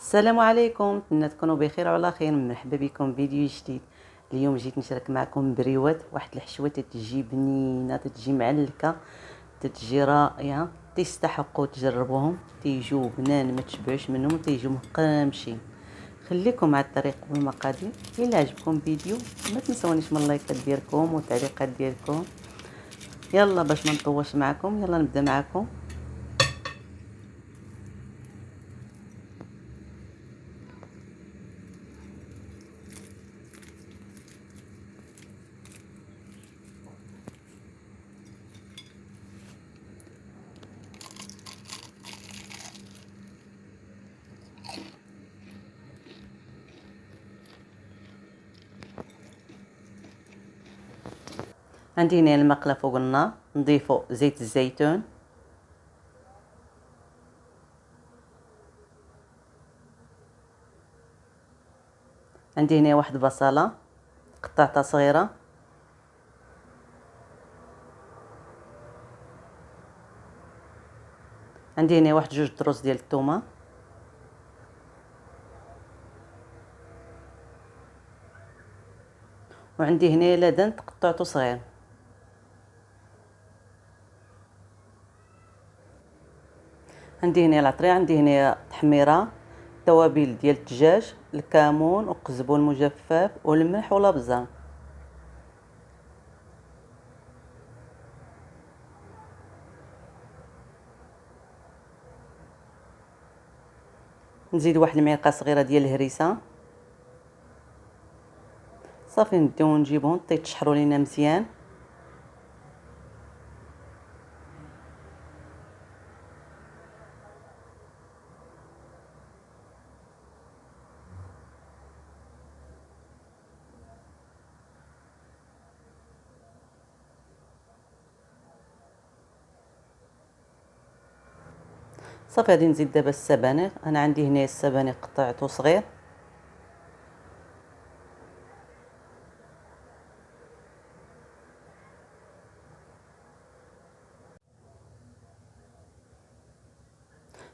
السلام عليكم، نتمنى تكونوا بخير وعلى خير. مرحبا بكم فيديو جديد. اليوم جيت نشارك معكم بريوات واحد الحشوه تتجي بنينه، تتجي معلكه، تتجي رائعه، تستحقوا تجربوهم، تيجوا بنان ما تشبعوش منهم، تيجوا مقامشين. خليكم مع الطريق والمقادير. الا عجبكم فيديو ما تنسونيش من اللايكات ديالكم والتعليقات ديالكم. يلا باش ما نطولش معكم، يلا نبدا معكم. عندي هنا المقله فوق النار، نضيفو زيت الزيتون، عندي هنا واحد بصله قطعتها صغيره، عندي هنا واحد جوج دروس ديال الثومه، وعندي هنا لدن قطعته صغير، عندي هنا العطريه، عندي هنا تحميره، توابل ديال الدجاج، الكمون والقزبون المجفف والملح والابزار. نزيد واحد المعلقه صغيره ديال الهريسه. صافي نبداو نجيبهم تيتشحروا لينا مزيان. صافي غادي نزيد دابا السبانخ. انا عندي هنا السبانخ قطعته صغير،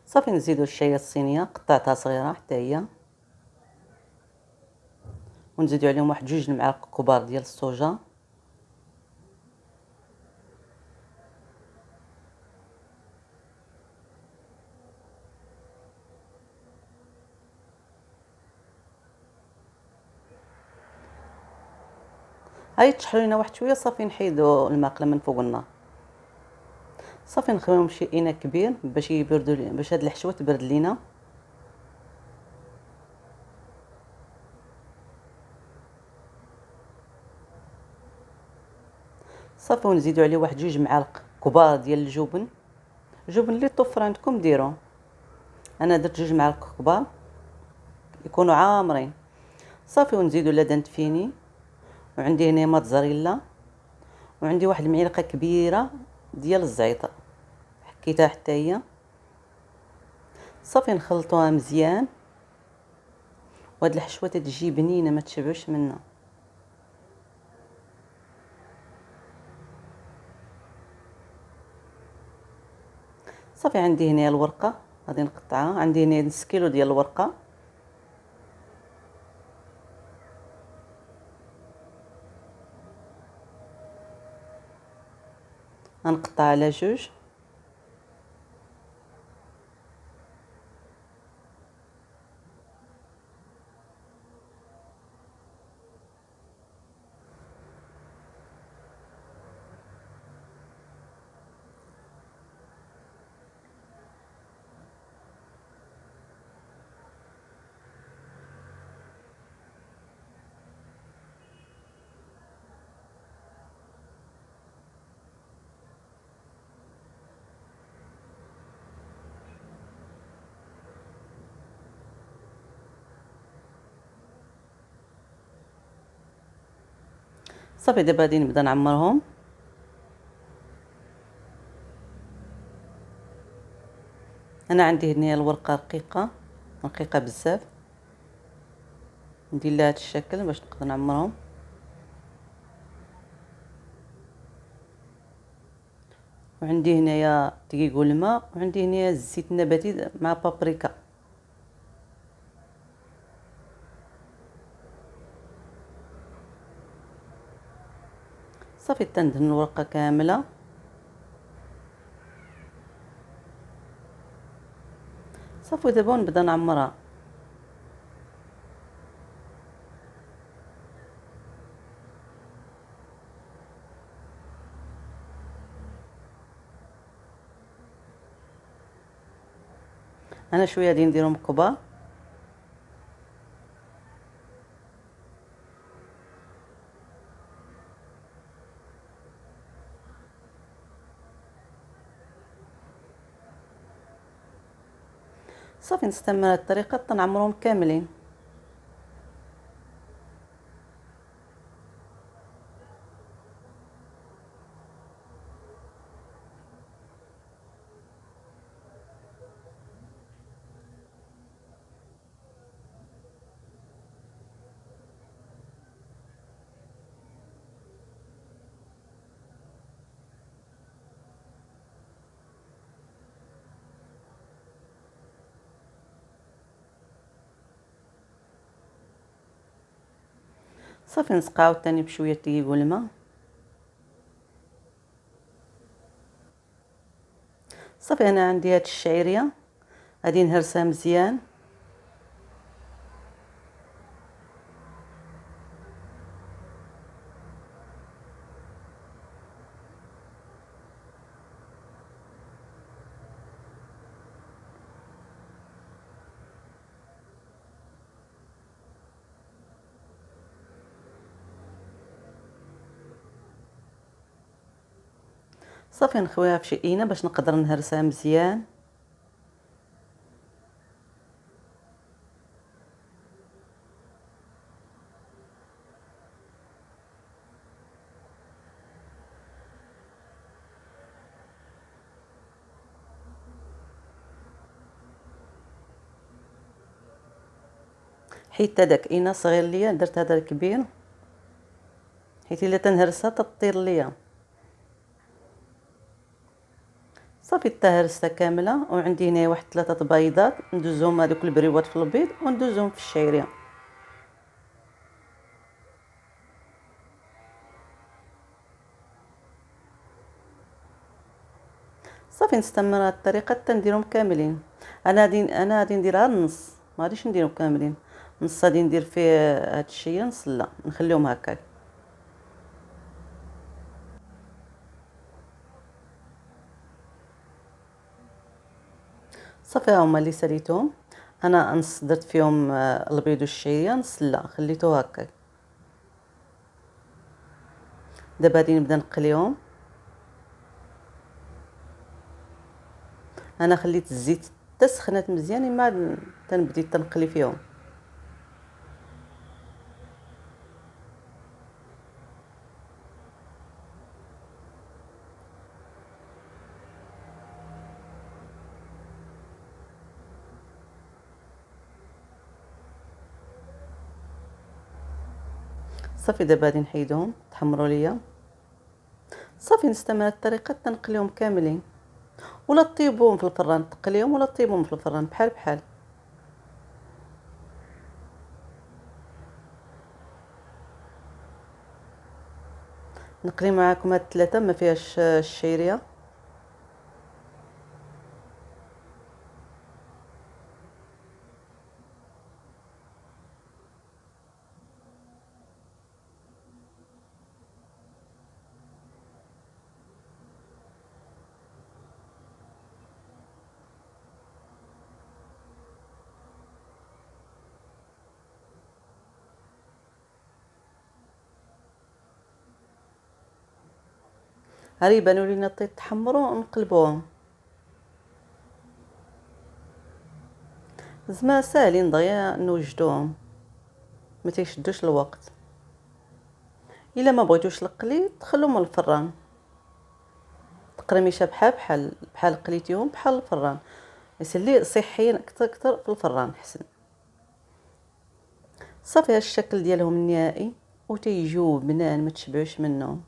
صافي نزيدو الشايه الصينيه قطعتها صغيره حتى هي، ونزيدو عليهم واحد جوج المعالق كبار ديال الصوجا، هاي تشحروا لينا واحد شويه. صافي نحيدو الماقله من فوق النار، صافي نخليهم شي اناء كبير باش يبردوا، باش هاد الحشوه تبرد لينا. صافي ونزيدو عليه واحد جوج معالق كبار ديال الجبن اللي طفر عندكم ديروه. انا درت جوج معالق كبار يكونوا عامرين. صافي ونزيدو لدن تفيني، وعندي هنا موتزاريلا، وعندي واحد المعلقه كبيره ديال الزعتر حكيتها حتى هي. صافي نخلطوها مزيان، وهاد الحشوه تجي بنينه ما تشبعوش منها. صافي عندي هنا الورقه غادي نقطعها، عندي هنا نص كيلو ديال الورقه، غنقطعها على جوج. صافي دابا غادي نبدا نعمرهم. انا عندي هنا الورقه رقيقه بزاف، ندير لها هذا الشكل باش نقدر نعمرهم. وعندي هنايا دقيق والماء، وعندي هنايا الزيت النباتي مع بابريكا. صافي تندهن الورقه كامله. صافي دابا نبدا نعمرها. انا شويه غادي نديرهم كبار. صافي نستمر هاد الطريقه حتى نعمرهم كاملين. صافي نسقى عاوتاني بشويه دقيق والماء. صافي انا عندي هاد الشعيريه غادي نهرسها مزيان. صافي نخويها في شي اينه باش نقدر نهرسها مزيان. حيت هذاك اينه صغير ليا درت هذا الكبير، حيت الا تنهرسها تطير ليا. صافي هرستها كامله. وعندي هنا واحد 3 بيضات ندوزهم هذوك البريوات في البيض وندوزهم في الشعيريه. صافي نستمر هاد الطريقه حتى نديرهم كاملين. انا غادي نديرها النص، ما غاديش نديرهم كاملين. نص غادي ندير فيه هاد الشيء، نص لا نخليهم هكاك. صافي ها هما اللي ساليتهم. انا نص درت فيهم البيض والشعيريه، نص لا خليته هكاك. دابا غادي نبدا نقليهم. انا خليت الزيت حتى سخنات مزيان ما تنبديت تنقلي فيهم. صافي دابا غادي نحيدهم تحمروا ليا. صافي نستمر الطريقه حتى نقليهم كاملين، ولا طيبوهم في الفران، تقليهم ولا طيبوهم في الفران بحال بحال. نقلي معاكم هاد 3 ما فيهاش الشعيريه. ها يبانوا لينا تحمروا ونقلبوهم. زعما ساهلين دغيا نوجدوهم، ما تيشدوش الوقت. الا ما بغيتوش القلي تخلوهم الفران تقرميشه بحال قليتيهم بحال الفران، يسلي صحيين اكثر في الفران حسن. صافي هذا الشكل ديالهم النهائي وتيجيو بنان ما تشبعوش منهم.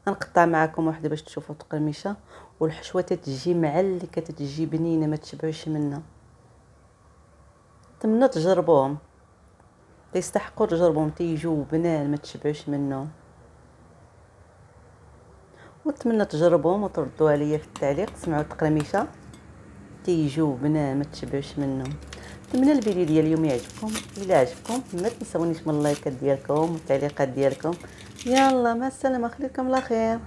غنقطع معكم واحده باش تشوفوا التقرميشه، والحشوه تتجي معلكه تتجي بنينه ما تشبعوش منها. تمنى تجربوهم، تيستحقوا تجربوهم، تيجيو بنان ما تشبعوش منهم. ونتمنى تجربوهم وتردوا عليا في التعليق. تسمعوا التقرميشه تيجيو بنان ما تشبعوش منهم. نتمنى الفيديو ديال اليوم يعجبكم. الا عجبكم ما تنسونيش من اللايكات ديالكم والتعليقات ديالكم. يلا مع السلامه، خليكم الله خير.